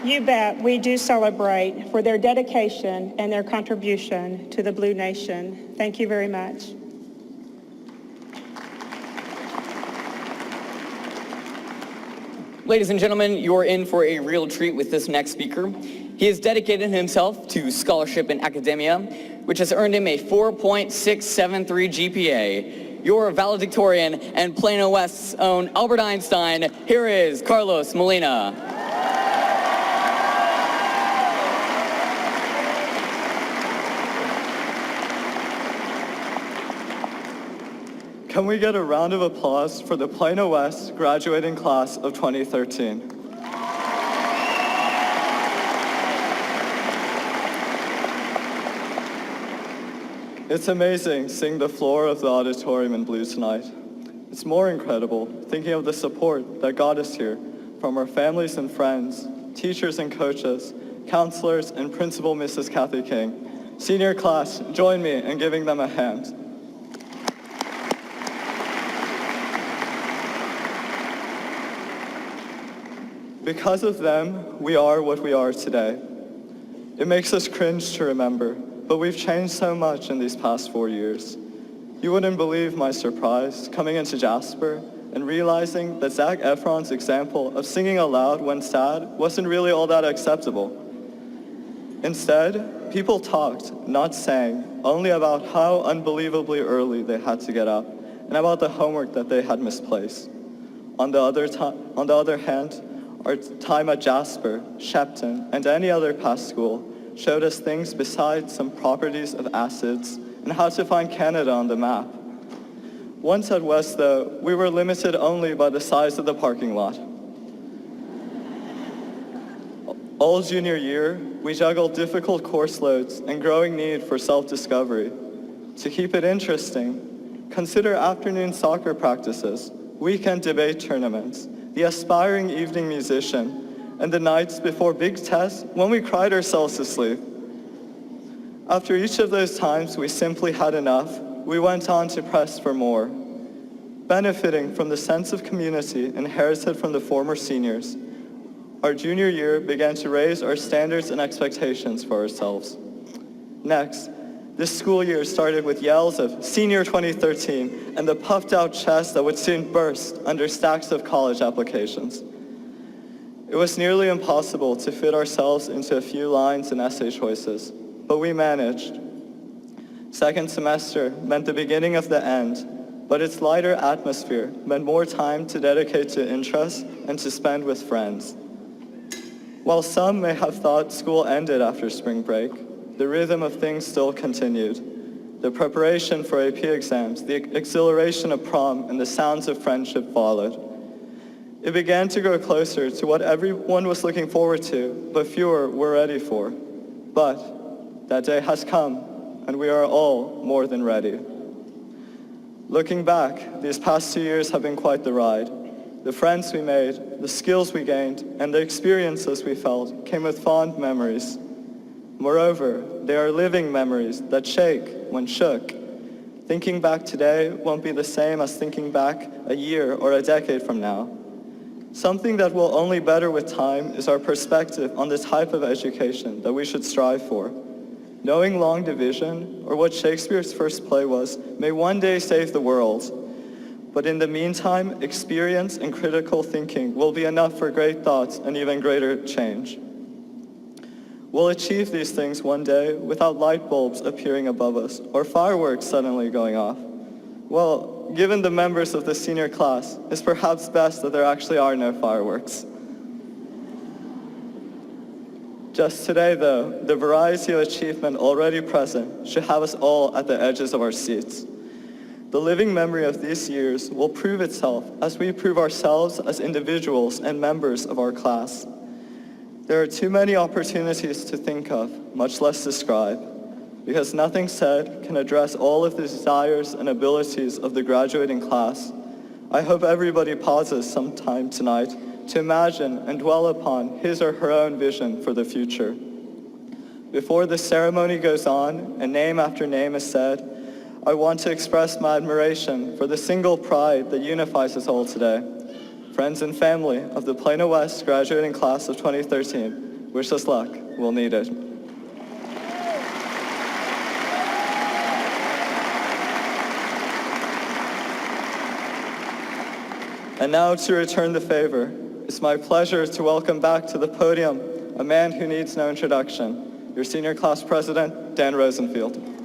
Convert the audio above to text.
You bet we do celebrate for their dedication and their contribution to the Blue Nation. Thank you very much. Ladies and gentlemen, you're in for a real treat with this next speaker. He has dedicated himself to scholarship in academia, which has earned him a 4.673 GPA. Your valedictorian and Plano West's own Albert Einstein, here is Carlos Molina. Can we get a round of applause for the Plano West graduating class of 2013? It's amazing seeing the floor of the auditorium in blue tonight. It's more incredible thinking of the support that got us here from our families and friends, teachers and coaches, counselors, and Principal Mrs. Kathy King. Senior class, join me in giving them a hand. Because of them, we are what we are today. It makes us cringe to remember, but we've changed so much in these past 4 years. You wouldn't believe my surprise coming into Jasper and realizing that Zac Efron's example of singing aloud when sad wasn't really all that acceptable. Instead, people talked, not sang, only about how unbelievably early they had to get up and about the homework that they had misplaced. On the other hand, our time at Jasper, Shepton, and any other past school showed us things besides some properties of acids and how to find Canada on the map. Once at West, though, we were limited only by the size of the parking lot. All junior year, we juggled difficult course loads and growing need for self-discovery. To keep it interesting, consider afternoon soccer practices, weekend debate tournaments, the aspiring evening musician, and the nights before big tests when we cried ourselves to sleep. After each of those times we simply had enough, we went on to press for more. Benefiting from the sense of community inherited from the former seniors, our junior year began to raise our standards and expectations for ourselves. Next, this school year started with yells of Senior 2013 and the puffed out chest that would soon burst under stacks of college applications. It was nearly impossible to fit ourselves into a few lines and essay choices, but we managed. Second semester meant the beginning of the end, but its lighter atmosphere meant more time to dedicate to interests and to spend with friends. While some may have thought school ended after spring break, the rhythm of things still continued. The preparation for AP exams, the exhilaration of prom, and the sounds of friendship followed. It began to grow closer to what everyone was looking forward to, but fewer were ready for. But that day has come, and we are all more than ready. Looking back, these past 2 years have been quite the ride. The friends we made, the skills we gained, and the experiences we felt came with fond memories. Moreover, they are living memories that shake when shook. Thinking back today won't be the same as thinking back a year or a decade from now. Something that will only better with time is our perspective on the type of education that we should strive for. Knowing long division, or what Shakespeare's first play was, may one day save the world. But in the meantime, experience and critical thinking will be enough for great thoughts and even greater change. We'll achieve these things one day without light bulbs appearing above us or fireworks suddenly going off. Well, given the members of the senior class, it's perhaps best that there actually are no fireworks. Just today, though, the variety of achievement already present should have us all at the edges of our seats. The living memory of these years will prove itself as we prove ourselves as individuals and members of our class. There are too many opportunities to think of, much less describe, because nothing said can address all of the desires and abilities of the graduating class. I hope everybody pauses sometime tonight to imagine and dwell upon his or her own vision for the future. Before the ceremony goes on and name after name is said, I want to express my admiration for the single pride that unifies us all today. Friends and family of the Plano West graduating class of 2013, Wish us luck. We'll need it. And now to return the favor, it's my pleasure to welcome back to the podium a man who needs no introduction, your senior class president, Dan Rosenfield.